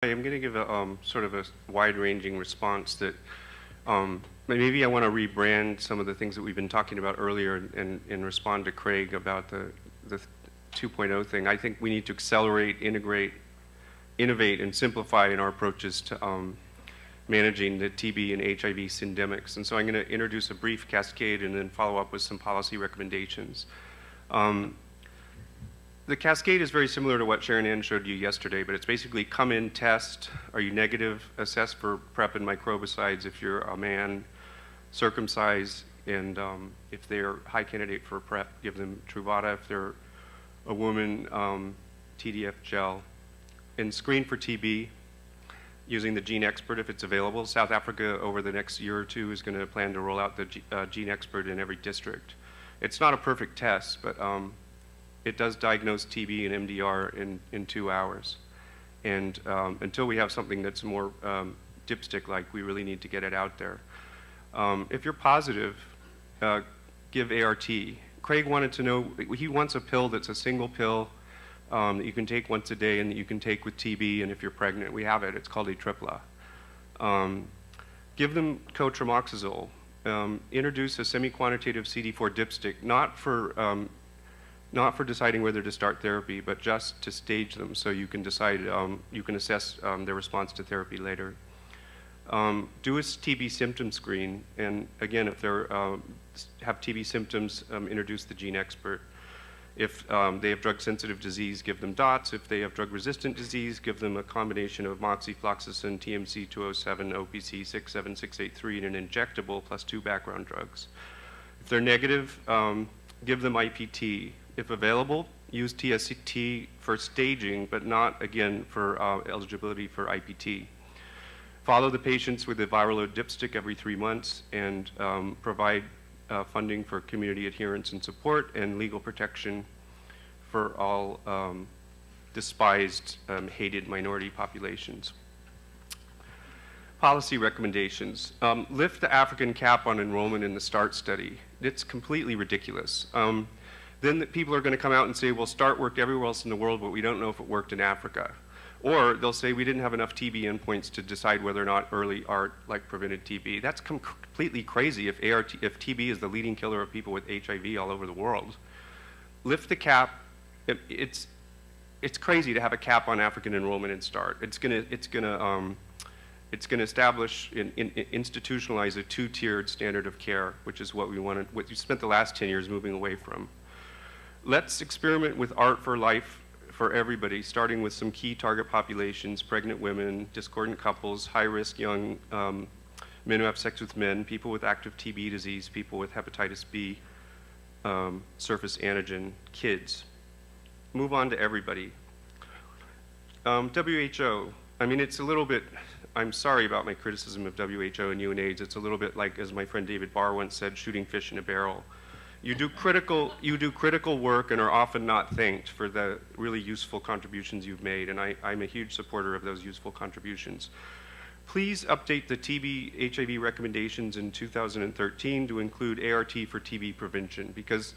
I'm going to give a sort of a wide-ranging response that maybe I want to rebrand some of the things that we've been talking about earlier and respond to Craig about the 2.0 thing. I think we need to accelerate, integrate, innovate, and simplify in our approaches to managing the TB and HIV syndemics. And so I'm going to introduce a brief cascade and then follow up with some policy recommendations. The cascade is very similar to what Sharon Ann showed you yesterday, but it's basically come in, test, are you negative, assess for PrEP and microbicides if you're a man, circumcise, and if they're high candidate for PrEP, give them Truvada. If they're a woman, TDF gel, and screen for TB using the Gene Expert if it's available. South Africa over the next year or two is going to plan to roll out the Gene Expert in every district. It's not a perfect test, but it does diagnose TB and MDR in 2 hours. And until we have something that's more dipstick-like, we really need to get it out there. If you're positive, give ART. Craig wanted to know, he wants a pill that's a single pill that you can take once a day and that you can take with TB, and if you're pregnant, we have it. It's called Atripla. Give them cotrimoxazole. Introduce a semi-quantitative CD4 dipstick, not for deciding whether to start therapy, but just to stage them so you can decide, you can assess their response to therapy later. Do a TB symptom screen, and again, if they have TB symptoms, introduce the Gene Expert. If they have drug-sensitive disease, give them DOTS. If they have drug-resistant disease, give them a combination of moxifloxacin, TMC 207, OPC 67683, and an injectable plus 2 background drugs. If they're negative, give them IPT. If available, use TST for staging, but not, again, for eligibility for IPT. Follow the patients with a viral load dipstick every 3 months and provide funding for community adherence and support and legal protection for all despised, hated minority populations. Policy recommendations. Lift the African cap on enrollment in the START study. It's completely ridiculous. Then people are going to come out and say, well, START worked everywhere else in the world, but we don't know if it worked in Africa. Or they'll say we didn't have enough TB endpoints to decide whether or not early ART prevented TB. That's completely crazy if TB is the leading killer of people with HIV all over the world. Lift the cap. It's crazy to have a cap on African enrollment in START. It's going to establish and institutionalize a 2-tiered standard of care, which is what you spent the last 10 years moving away from. Let's experiment with ART for life for everybody, starting with some key target populations: pregnant women, discordant couples, high-risk young men who have sex with men, people with active TB disease, people with hepatitis B, surface antigen, kids. Move on to everybody. WHO, I mean, it's a little bit, I'm sorry about my criticism of WHO and UNAIDS. It's a little bit like, as my friend David Barr once said, shooting fish in a barrel. You do critical work and are often not thanked for the really useful contributions you've made, and I'm a huge supporter of those useful contributions. Please update the TB HIV recommendations in 2013 to include ART for TB prevention, because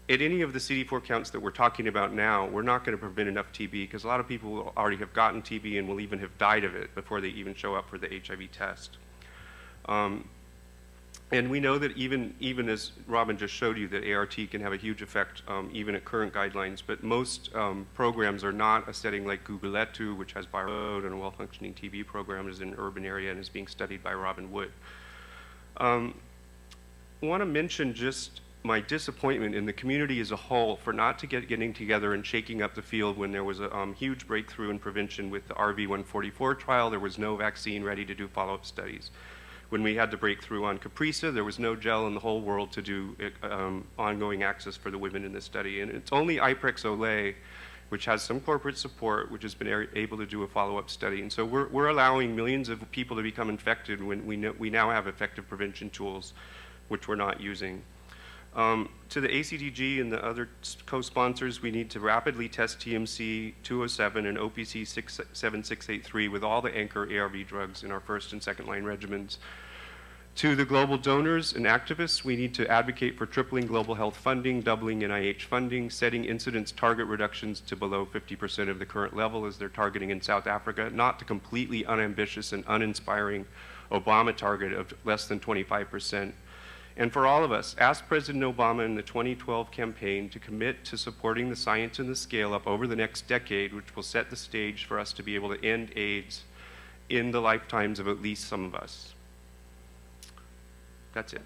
at any of the CD4 counts that we're talking about now, we're not going to prevent enough TB, because a lot of people will already have gotten TB and will even have died of it before they even show up for the HIV test. And we know that even as Robin just showed you, that ART can have a huge effect even at current guidelines, but most programs are not a setting like Guguletu, which has viral and a well-functioning TB program, is in an urban area and is being studied by Robin Wood. I want to mention just my disappointment in the community as a whole for not getting together and shaking up the field when there was a huge breakthrough in prevention with the RV144 trial. There was no vaccine ready to do follow-up studies. When we had the breakthrough on Caprisa, there was no gel in the whole world to do ongoing access for the women in this study. And it's only Iprex-Olay, which has some corporate support, which has been able to do a follow-up study. And so we're allowing millions of people to become infected when we now have effective prevention tools, which we're not using. To the ACTG and the other co-sponsors, we need to rapidly test TMC 207 and OPC 67683 with all the anchor ARV drugs in our first and second line regimens To the global donors and activists, we need to advocate for tripling global health funding, doubling NIH funding, setting incidence target reductions to below 50% of the current level as they're targeting in South Africa, not the completely unambitious and uninspiring Obama target of less than 25%. And for all of us, ask President Obama in the 2012 campaign to commit to supporting the science and the scale-up over the next decade, which will set the stage for us to be able to end AIDS in the lifetimes of at least some of us. That's it.